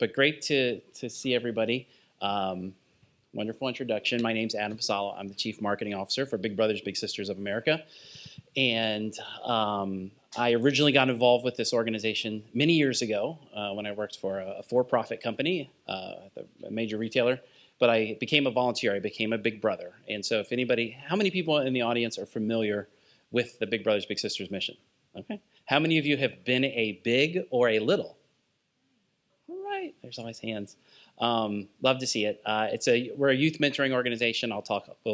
But great to see everybody. Wonderful introduction. My name's Adam Vasallo. I'm the Chief Marketing Officer for Big Brothers Big Sisters of America. And I originally got involved with this organization many years ago when I worked for a for-profit company, a major retailer. But I became a volunteer. I became a Big Brother. And so how many people in the audience are familiar with the Big Brothers Big Sisters mission? Okay. How many of you have been a big or a little? All right. There's always hands. Love to see it. We're a youth mentoring organization. We'll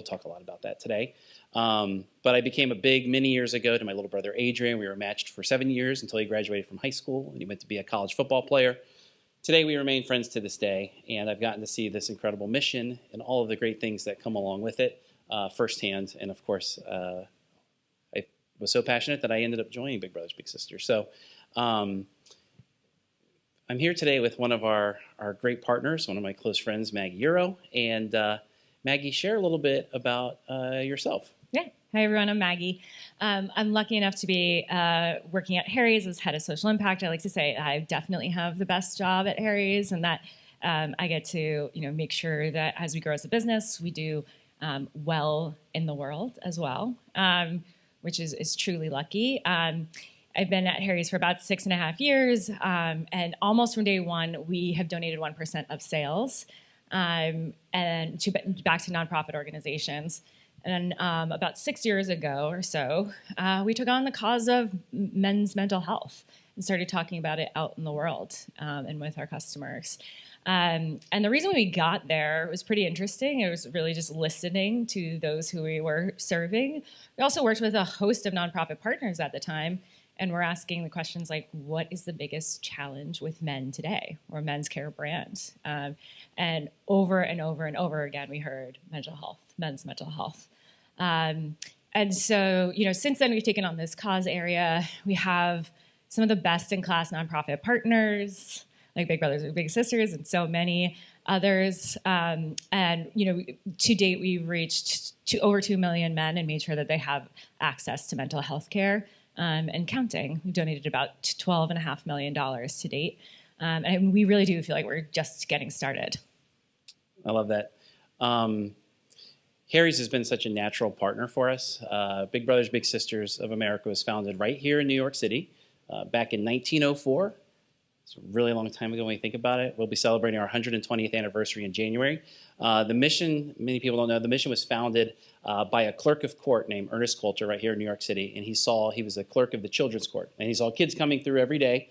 talk a lot about that today. But I became a big many years ago to my little brother Adrian. We were matched for 7 years until he graduated from high school and he went to be a college football player. Today we remain friends to this day, and I've gotten to see this incredible mission and all of the great things that come along with it firsthand. And of course, I was so passionate that I ended up joining Big Brothers Big Sisters. So I'm here today with one of our great partners, one of my close friends, Maggie Hureau. And Maggie, share a little bit about yourself. Yeah. Hi, everyone. I'm Maggie. I'm lucky enough to be working at Harry's as head of social impact. I like to say I definitely have the best job at Harry's, and that I get to make sure that as we grow as a business, we do well in the world as well, which is truly lucky. I've been at Harry's for about 6.5 years, and almost from day one, we have donated 1% of sales and back to nonprofit organizations. And about 6 years ago or so, we took on the cause of men's mental health and started talking about it out in the world and with our customers. And the reason we got there was pretty interesting. It was really just listening to those who we were serving. We also worked with a host of nonprofit partners at the time, and we're asking the questions like, what is the biggest challenge with men today, or men's care brand? And over and over and over again, we heard mental health, men's mental health. And so, since then, we've taken on this cause area. We have some of the best-in-class nonprofit partners, like Big Brothers and Big Sisters, and so many others. And, to date, we've reached over 2 million men and made sure that they have access to mental health care. And counting. We donated about $12.5 million to date. And we really do feel like we're just getting started. I love that. Harry's has been such a natural partner for us. Big Brothers Big Sisters of America was founded right here in New York City back in 1904. It's a really long time ago when you think about it. We'll be celebrating our 120th anniversary in January. The mission, many people don't know, the mission was founded by a clerk of court named Ernest Coulter right here in New York City. And he was a clerk of the children's court. And he saw kids coming through every day.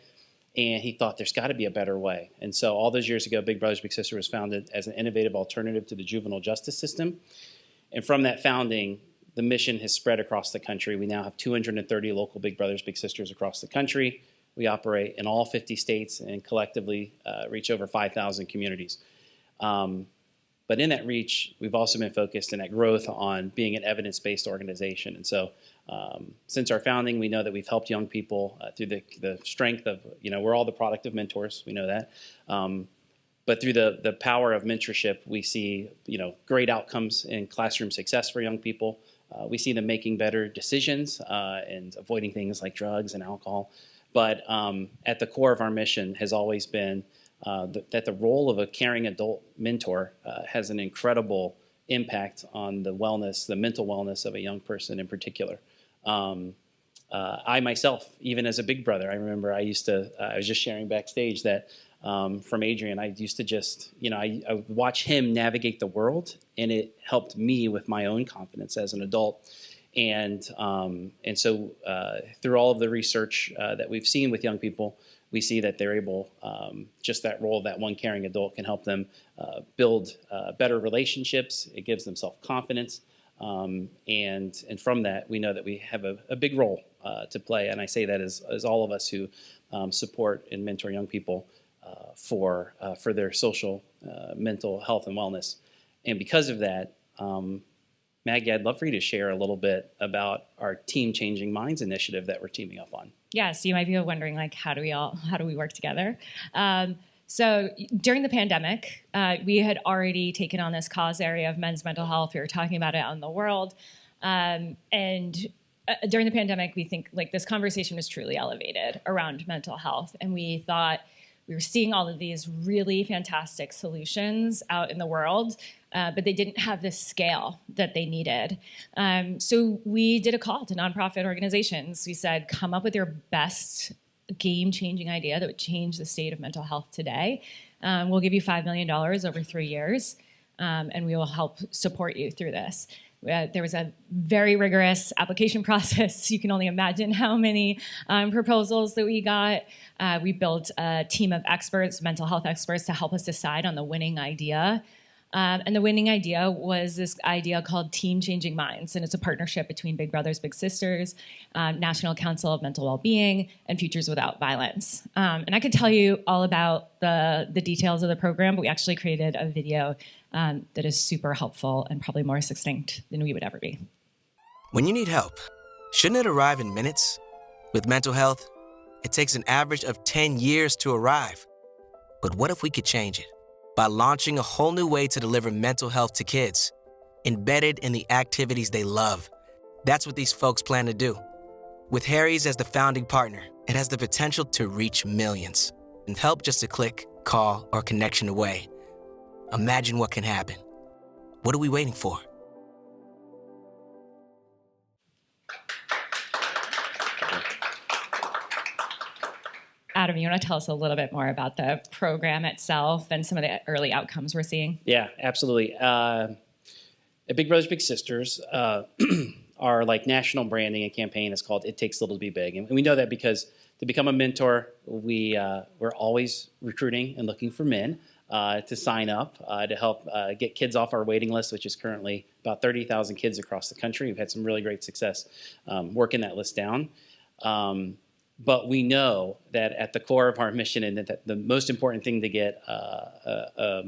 And he thought there's got to be a better way. And so all those years ago, Big Brothers Big Sisters was founded as an innovative alternative to the juvenile justice system. And from that founding, the mission has spread across the country. We now have 230 local Big Brothers Big Sisters across the country. We operate in all 50 states and collectively reach over 5,000 communities. But in that reach, we've also been focused in that growth on being an evidence-based organization. And so since our founding, we know that we've helped young people through the strength of, we're all the product of mentors. We know that. But through the power of mentorship, we see, great outcomes in classroom success for young people. We see them making better decisions and avoiding things like drugs and alcohol. But at the core of our mission has always been that the role of a caring adult mentor has an incredible impact on the wellness, the mental wellness of a young person in particular. I myself, even as a big brother, I remember I was just sharing backstage that from Adrian, I used to just, I would watch him navigate the world, and it helped me with my own confidence as an adult. And so through all of the research that we've seen with young people, we see that they're able, just that role of that one caring adult can help them build better relationships. It gives them self-confidence. And from that, we know that we have a big role to play. And I say that as all of us who support and mentor young people for their social, mental health and wellness. And because of that, Maggie, I'd love for you to share a little bit about our Team Changing Minds initiative that we're teaming up on. Yeah, so you might be wondering, how do we work together? So during the pandemic, we had already taken on this cause area of men's mental health. We were talking about it out in the world. And during the pandemic, we think this conversation was truly elevated around mental health. And we thought we were seeing all of these really fantastic solutions out in the world, but they didn't have the scale that they needed. So we did a call to nonprofit organizations. We said, come up with your best game-changing idea that would change the state of mental health today. We'll give you $5 million over 3 years, and we will help support you through this. There was a very rigorous application process. You can only imagine how many proposals that we got. We built a team of experts, mental health experts, to help us decide on the winning idea. And the winning idea was this idea called Team Changing Minds, and it's a partnership between Big Brothers Big Sisters, National Council of Mental Wellbeing, and Futures Without Violence. And I could tell you all about the details of the program, but we actually created a video that is super helpful and probably more succinct than we would ever be. When you need help, shouldn't it arrive in minutes? With mental health, it takes an average of 10 years to arrive. But what if we could change it? By launching a whole new way to deliver mental health to kids, embedded in the activities they love. That's what these folks plan to do. With Harry's as the founding partner, it has the potential to reach millions, and help just a click, call, or connection away. Imagine what can happen. What are we waiting for? Adam, you want to tell us a little bit more about the program itself and some of the early outcomes we're seeing? Yeah, absolutely. At Big Brothers Big Sisters, our like national branding and campaign is called "It Takes Little to Be Big," and we know that because to become a mentor, we're always recruiting and looking for men to sign up to help get kids off our waiting list, which is currently about 30,000 kids across the country. We've had some really great success working that list down. But we know that at the core of our mission, and that the most important thing to get a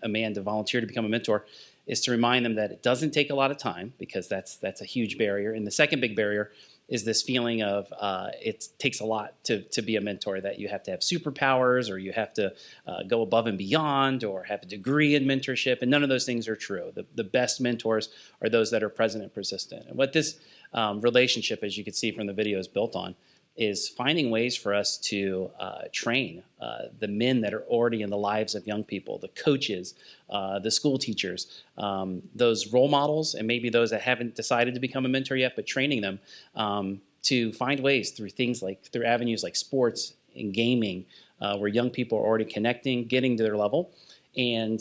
man to volunteer to become a mentor is to remind them that it doesn't take a lot of time, because that's a huge barrier. And the second big barrier is this feeling of it takes a lot to be a mentor, that you have to have superpowers, or you have to go above and beyond, or have a degree in mentorship. And none of those things are true. The best mentors are those that are present and persistent. And what this relationship, as you can see from the video, is built on is finding ways for us to train the men that are already in the lives of young people, the coaches, the school teachers, those role models, and maybe those that haven't decided to become a mentor yet, but training them to find ways through avenues like sports and gaming, where young people are already connecting, getting to their level. And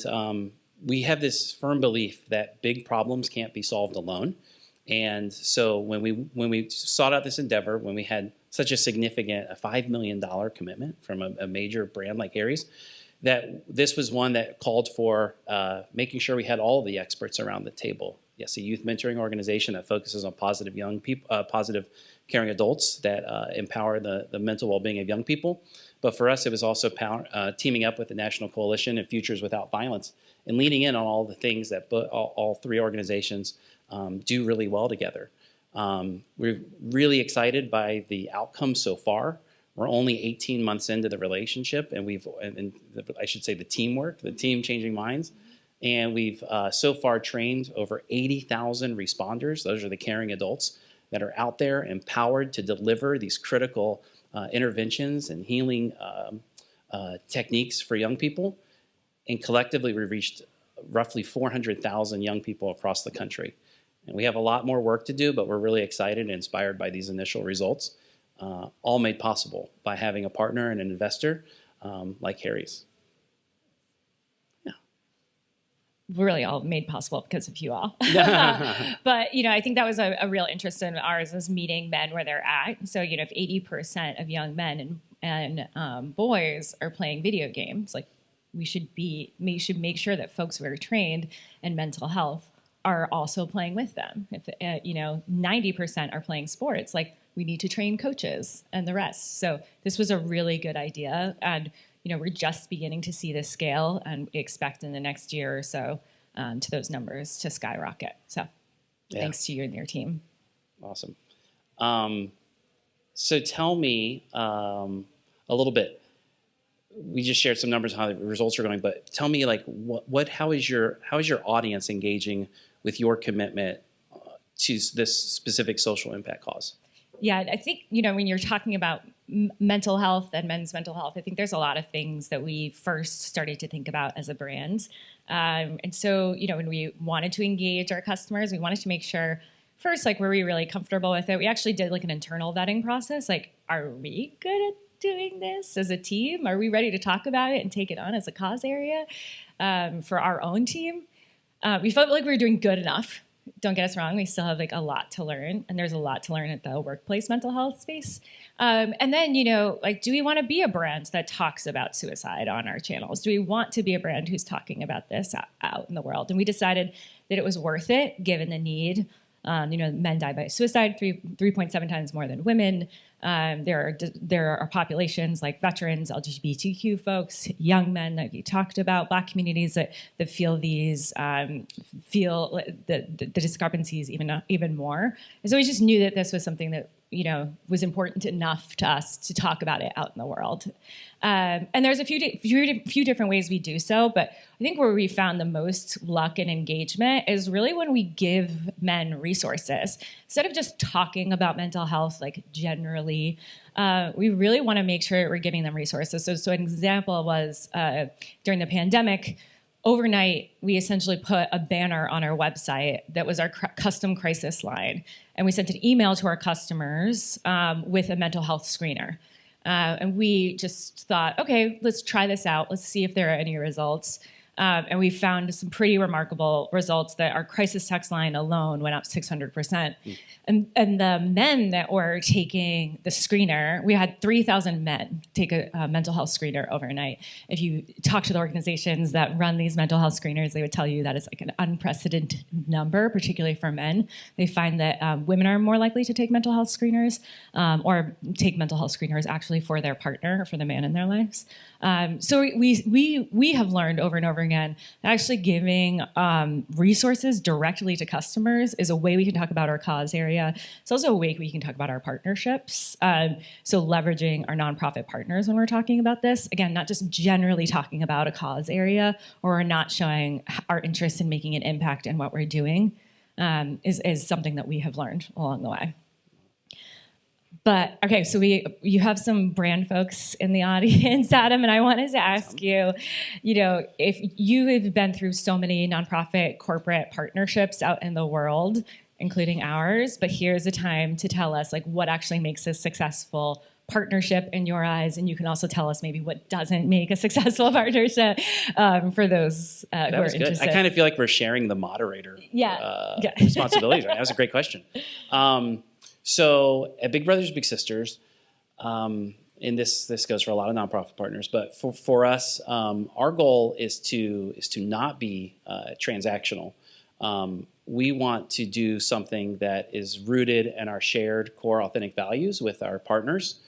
we have this firm belief that big problems can't be solved alone. And so when we sought out this endeavor, when we had such a significant $5 million commitment from a major brand like Harry's, that this was one that called for making sure we had all of the experts around the table. Yes, a youth mentoring organization that focuses on positive young people, positive caring adults that empower the mental well-being of young people. But for us, it was also teaming up with the National Coalition and Futures Without Violence, and leaning in on all the things that all three organizations do really well together. We're really excited by the outcome so far. We're only 18 months into the relationship, and I should say the teamwork, the team changing minds. And we've so far trained over 80,000 responders. Those are the caring adults that are out there empowered to deliver these critical interventions and healing techniques for young people. And collectively, we've reached roughly 400,000 young people across the country. And we have a lot more work to do, but we're really excited and inspired by these initial results, all made possible by having a partner and an investor like Harry's. Yeah. Really all made possible because of you all. But, I think that was a real interest in ours, is meeting men where they're at. So, if 80% of young men and boys are playing video games, like we should make sure that folks who are trained in mental health are also playing with them. If 90% are playing sports, like we need to train coaches and the rest. So this was a really good idea, and we're just beginning to see this scale, and we expect in the next year or so to those numbers to skyrocket. So thanks to you and your team. Awesome. So tell me a little bit. We just shared some numbers on how the results are going, but tell me, like, how is your audience engaging with your commitment to this specific social impact cause? Yeah, I think, when you're talking about mental health and men's mental health, I think there's a lot of things that we first started to think about as a brand. And so, when we wanted to engage our customers, we wanted to make sure first, were we really comfortable with it? We actually did an internal vetting process. Are we good at doing this as a team? Are we ready to talk about it and take it on as a cause area for our own team? We felt like we were doing good enough. Don't get us wrong, we still have a lot to learn, and there's a lot to learn at the workplace mental health space. And then, do we want to be a brand that talks about suicide on our channels? Do we want to be a brand who's talking about this out in the world? And we decided that it was worth it, given the need. Men die by suicide 3.7 times more than women. There are populations like veterans, LGBTQ folks, young men that you talked about, Black communities that feel the discrepancies even more. And so we just knew that this was something that was important enough to us to talk about it out in the world. And there's a few different ways we do so, but I think where we found the most luck and engagement is really when we give men resources. Instead of just talking about mental health generally, we really want to make sure we're giving them resources. So an example was during the pandemic, overnight, we essentially put a banner on our website that was our custom crisis line. And we sent an email to our customers with a mental health screener. And we just thought, okay, let's try this out. Let's see if there are any results. And we found some pretty remarkable results that our crisis text line alone went up 600%. And the men that were taking the screener, we had 3,000 men take a mental health screener overnight. If you talk to the organizations that run these mental health screeners, they would tell you that is an unprecedented number, particularly for men. They find that women are more likely to take mental health screeners or take mental health screeners actually for their partner or for the man in their lives. So we have learned over and over again that actually giving resources directly to customers is a way we can talk about our cause area. It's also a way we can talk about our partnerships. So leveraging our nonprofit partners when we're talking about this. Again, not just generally talking about a cause area or not showing our interest in making an impact in what we're doing is something that we have learned along the way. But okay, so you have some brand folks in the audience, Adam, and I wanted to ask you, if you have been through so many nonprofit corporate partnerships out in the world, including ours, but here's a time to tell us what actually makes a successful partnership in your eyes, and you can also tell us maybe what doesn't make a successful partnership for those who are interested. I kind of feel like we're sharing the moderator responsibilities. Right? That was a great question. So at Big Brothers Big Sisters, and this goes for a lot of nonprofit partners, but for us, our goal is to not be transactional. We want to do something that is rooted in our shared core authentic values with our partners.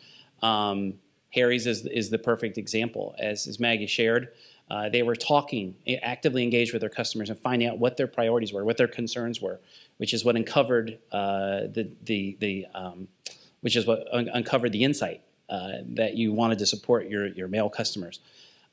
Harry's is the perfect example. As Maggie shared, they were actively engaged with their customers and finding out what their priorities were, what their concerns were, which is what uncovered the insight that you wanted to support your male customers.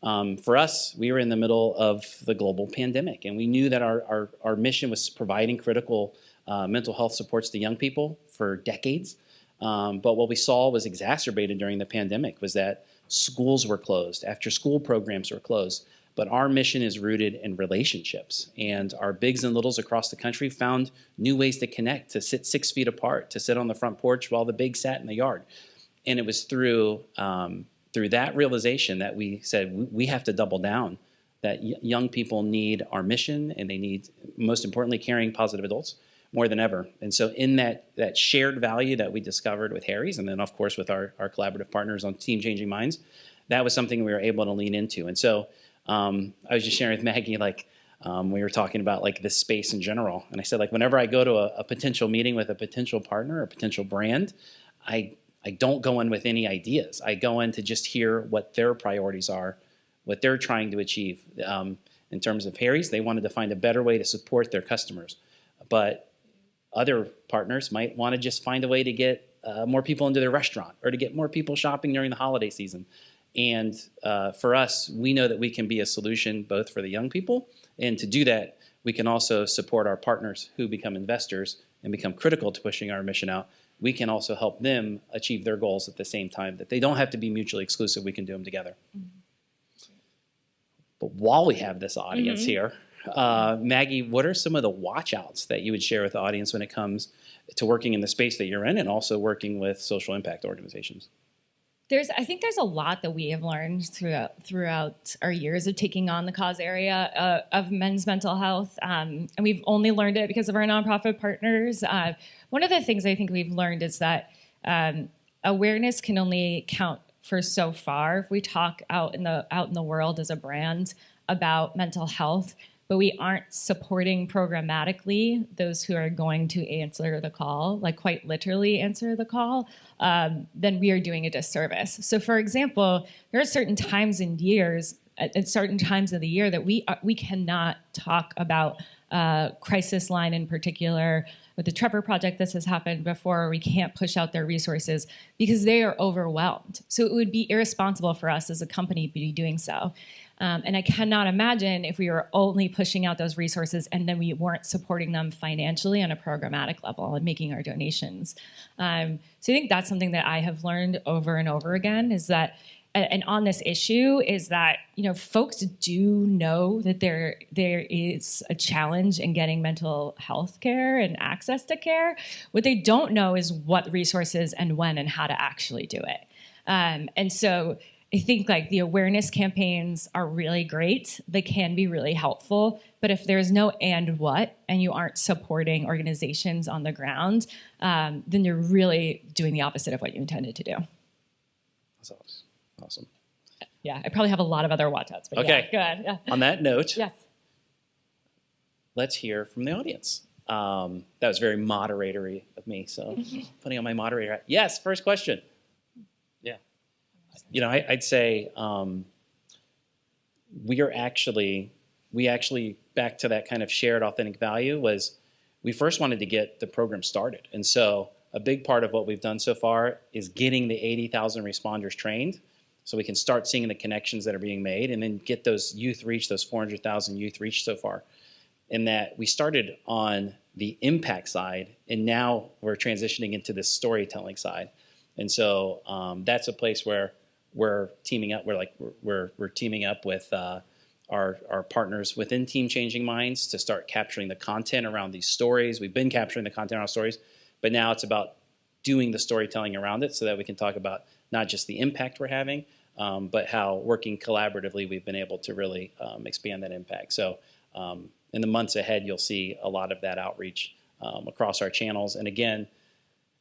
For us, we were in the middle of the global pandemic, and we knew that our mission was providing critical mental health supports to young people for decades. But what we saw was exacerbated during the pandemic was that schools were closed, after-school programs were closed. But our mission is rooted in relationships, and our bigs and littles across the country found new ways to connect, to sit 6 feet apart, to sit on the front porch while the bigs sat in the yard. And it was through that realization that we said we have to double down, that young people need our mission, and they need, most importantly, caring, positive adults more than ever. And so in that shared value that we discovered with Harry's, and then, of course, with our collaborative partners on Team Changing Minds, that was something we were able to lean into. And so I was just sharing with Maggie, we were talking about this space in general. And I said, whenever I go to a potential meeting with a potential partner or a potential brand, I don't go in with any ideas. I go in to just hear what their priorities are, what they're trying to achieve. In terms of Harry's, they wanted to find a better way to support their customers. But other partners might want to just find a way to get more people into their restaurant or to get more people shopping during the holiday season. And for us, we know that we can be a solution both for the young people, and to do that, we can also support our partners who become investors and become critical to pushing our mission out we can also help them achieve their goals at the same time, that they don't have to be mutually exclusive. We can do them together. But while we have this audience here, Maggie, what are some of the watch outs that you would share with the audience when it comes to working in the space that you're in and also working with social impact organizations? I think there's a lot that we have learned throughout our years of taking on the cause area of men's mental health, and we've only learned it because of our nonprofit partners. One of the things I think we've learned is that awareness can only count for so far. If we talk out in the world as a brand about mental health, but we aren't supporting programmatically those who are going to answer the call, like quite literally answer the call, then we are doing a disservice. So, for example, there are certain times in years, at certain times of the year, that we cannot talk about crisis line in particular. With the Trevor Project, this has happened before. We can't push out their resources because they are overwhelmed. So it would be irresponsible for us as a company to be doing so. And I cannot imagine if we were only pushing out those resources and then we weren't supporting them financially on a programmatic level and making our donations. So I think that's something that I have learned over and over again, is that, and on this issue, is that, folks do know that there is a challenge in getting mental health care and access to care. What they don't know is what resources and when and how to actually do it. And so I think like the awareness campaigns are really great. They can be really helpful. But if there's no and what, and you aren't supporting organizations on the ground, then you're really doing the opposite of what you intended to do. That's awesome. Yeah, I probably have a lot of other watch outs, but okay. Yeah, go ahead. Yeah. On that note, yes. Let's hear from the audience. That was very moderatory of me, so putting on my moderator hat. Yes, first question. Yeah. I'd say we actually, back to that kind of shared authentic value, was we first wanted to get the program started. And so a big part of what we've done so far is getting the 80,000 responders trained so we can start seeing the connections that are being made and then get those youth reached, those 400,000 youth reached so far. And that we started on the impact side, and now we're transitioning into this storytelling side. And so that's a place where we're teaming up. We're teaming up with our partners within Team Changing Minds to start capturing the content around these stories. We've been capturing the content around stories, but now it's about doing the storytelling around it so that we can talk about not just the impact we're having, but how working collaboratively we've been able to really expand that impact. So in the months ahead, you'll see a lot of that outreach across our channels. And again,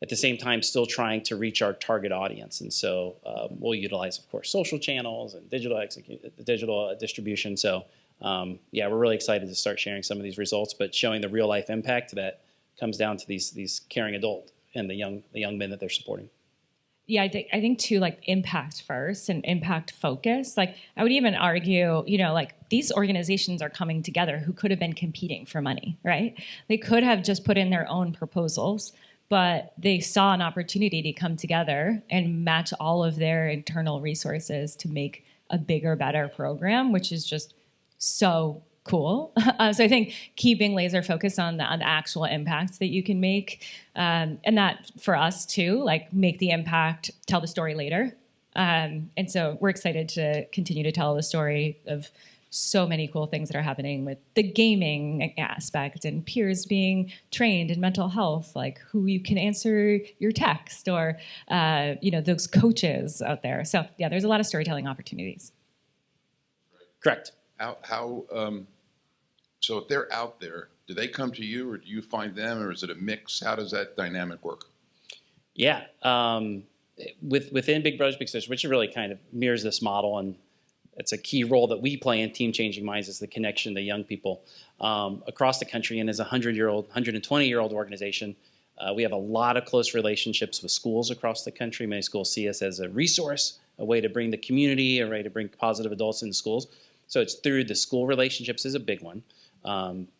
at the same time, still trying to reach our target audience. And so we'll utilize, of course, social channels and digital distribution. So we're really excited to start sharing some of these results, but showing the real life impact that comes down to these caring adult and the young men that they're supporting. Yeah, I think too, like impact first and impact focus. Like I would even argue, like these organizations are coming together who could have been competing for money, right? They could have just put in their own proposals, but they saw an opportunity to come together and match all of their internal resources to make a bigger, better program, which is just so cool. So I think keeping laser focused on the actual impacts that you can make, and that for us too, like make the impact, tell the story later. And so we're excited to continue to tell the story of so many cool things that are happening with the gaming aspect and peers being trained in mental health, like who you can answer your text or, those coaches out there. So yeah, there's a lot of storytelling opportunities. Correct. So if they're out there, do they come to you or do you find them, or is it a mix? How does that dynamic work? Yeah. Within Big Brothers Big Sisters, which really kind of mirrors this model, and it's a key role that we play in Team Changing Minds, is the connection to young people across the country. And as a 120-year-old organization, we have a lot of close relationships with schools across the country. Many schools see us as a resource, a way to bring the community, a way to bring positive adults into schools. So it's through the school relationships is a big one.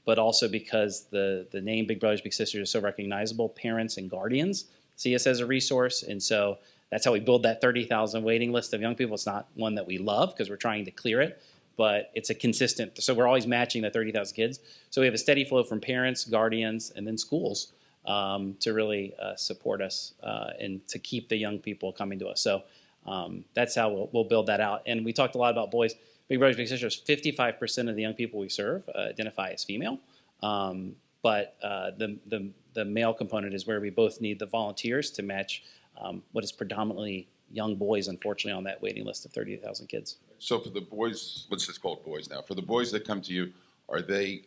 But also because the name Big Brothers Big Sisters is so recognizable, parents and guardians see us as a resource. And so that's how we build that 30,000 waiting list of young people. It's not one that we love because we're trying to clear it, but it's a consistent, so we're always matching the 30,000 kids. So we have a steady flow from parents, guardians, and then schools to really support us and to keep the young people coming to us. So that's how we'll build that out. And we talked a lot about boys. Big Brothers Big Sisters, 55% of the young people we serve identify as female. But the male component is where we both need the volunteers to match what is predominantly young boys, unfortunately, on that waiting list of 38,000 kids. So for the boys, let's just call it boys now. For the boys that come to you, are they,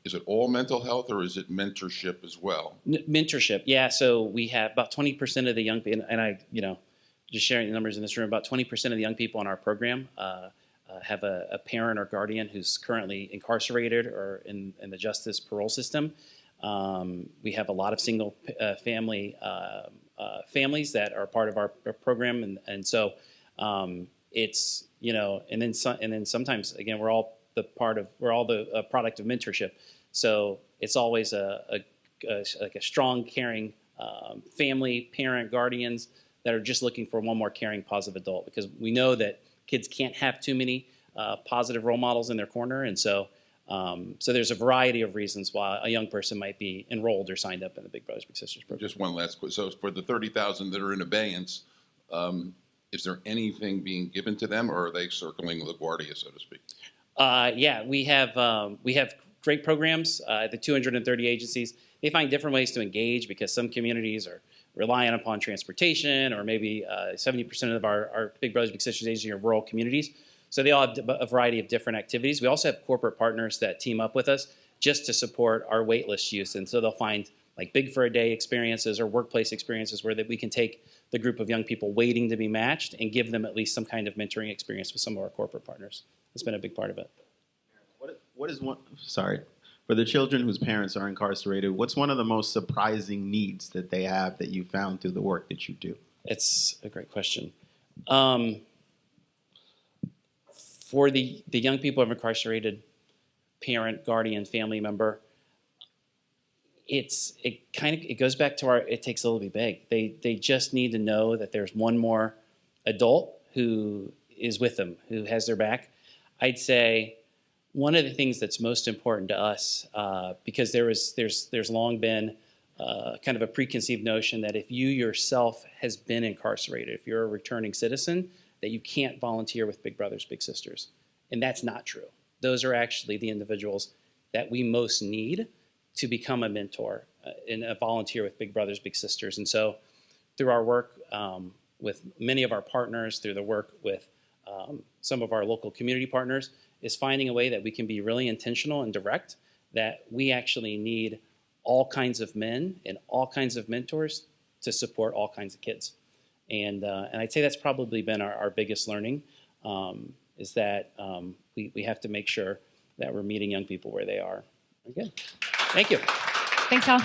is it all mental health or is it mentorship as well? Mentorship, yeah. So we have about 20% of the young people, and I, just sharing the numbers in this room, about 20% of the young people in our program have a parent or guardian who's currently incarcerated or in the justice parole system. We have a lot of single families that are part of our program, and so it's and then sometimes again we're all the product of mentorship. So it's always like a strong, caring family, parent, guardians that are just looking for one more caring, positive adult, because we know that kids can't have too many positive role models in their corner, and so there's a variety of reasons why a young person might be enrolled or signed up in the Big Brothers Big Sisters program. Just one last question. So for the 30,000 that are in abeyance, is there anything being given to them, or are they circling LaGuardia, so to speak? Yeah, we have great programs. The 230 agencies, they find different ways to engage because some communities are relying upon transportation, or maybe 70% of our Big Brothers Big Sisters agencies are rural communities. So they all have a variety of different activities. We also have corporate partners that team up with us just to support our waitlist use. And so they'll find like Big for a Day experiences or workplace experiences where we can take the group of young people waiting to be matched and give them at least some kind of mentoring experience with some of our corporate partners. It's been a big part of it. What is one? Sorry, for the children whose parents are incarcerated, what's one of the most surprising needs that they have that you found through the work that you do? It's a great question. For the young people of incarcerated parent, guardian, family member, it goes back to it takes a little bit big. They just need to know that there's one more adult who is with them, who has their back. I'd say one of the things that's most important to us, because there's long been kind of a preconceived notion that if you yourself has been incarcerated, if you're a returning citizen, that you can't volunteer with Big Brothers Big Sisters. And that's not true. Those are actually the individuals that we most need to become a mentor and a volunteer with Big Brothers Big Sisters. And so through our work with many of our partners, through the work with some of our local community partners, is finding a way that we can be really intentional and direct, that we actually need all kinds of men and all kinds of mentors to support all kinds of kids. And I'd say that's probably been our biggest learning, is that we have to make sure that we're meeting young people where they are. Okay. Thank you. Thanks, Al.